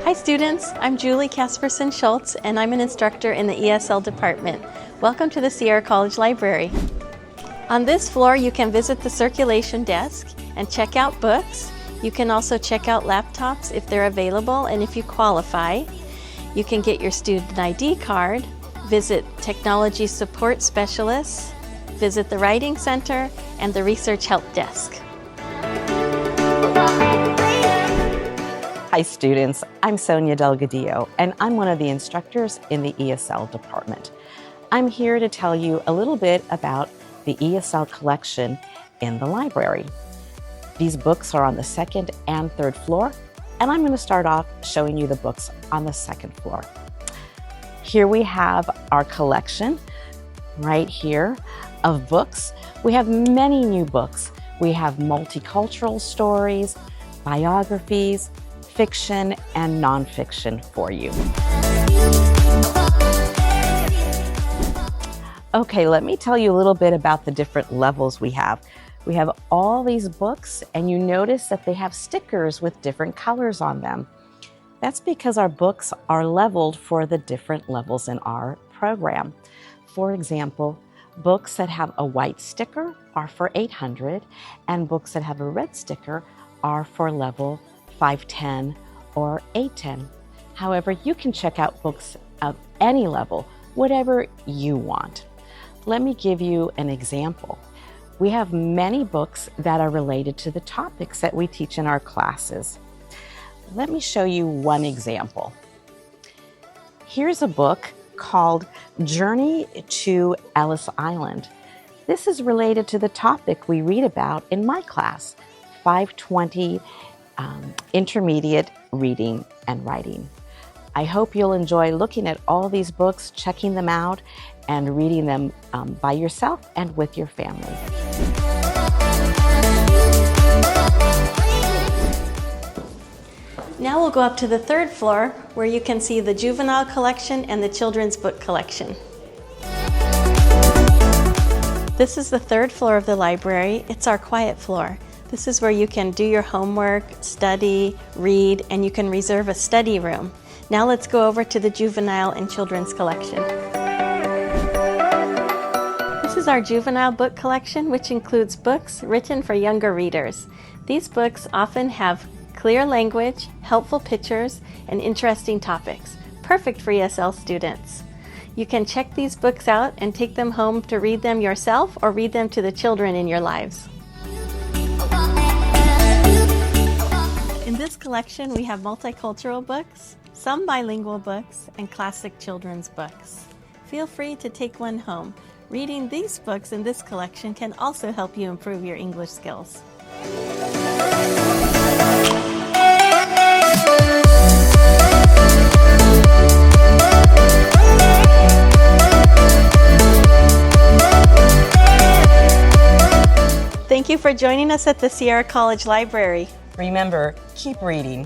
Hi students, I'm Julie Caspersen Schultz and I'm an instructor in the ESL department. Welcome to the Sierra College Library. On this floor you can visit the circulation desk and check out books. You can also check out laptops if they're available and if you qualify. You can get your student ID card, visit technology support specialists, visit the Writing Center and the Research Help Desk. Hi students, I'm Sonia Delgadillo and I'm one of the instructors in the ESL department. I'm here to tell you a little bit about the ESL collection in the library. These books are on the second and third floor, and I'm going to start off showing you the books on the second floor. Here we have our collection right here of books. We have many new books. We have multicultural stories, biographies, fiction, and nonfiction for you. Okay, let me tell you a little bit about the different levels we have. We have all these books, and you notice that they have stickers with different colors on them. That's because our books are leveled for the different levels in our program. For example, books that have a white sticker are for 800, and books that have a red sticker are for level 510 or 810. However, you can check out books of any level, whatever you want. Let me give you an example. We have many books that are related to the topics that we teach in our classes. Let me show you one example. Here's a book called Journey to Ellis Island. This is related to the topic we read about in my class, 520 Intermediate Reading and Writing. I hope you'll enjoy looking at all these books, checking them out, and reading them by yourself and with your family. Now we'll go up to the third floor where you can see the juvenile collection and the children's book collection. This is the third floor of the library. It's our quiet floor. This is where you can do your homework, study, read, and you can reserve a study room. Now let's go over to the juvenile and children's collection. This is our juvenile book collection, which includes books written for younger readers. These books often have clear language, helpful pictures, and interesting topics, perfect for ESL students. You can check these books out and take them home to read them yourself or read them to the children in your lives. In this collection, we have multicultural books, some bilingual books, and classic children's books. Feel free to take one home. Reading these books in this collection can also help you improve your English skills. Thank you for joining us at the Sierra College Library. Remember, keep reading.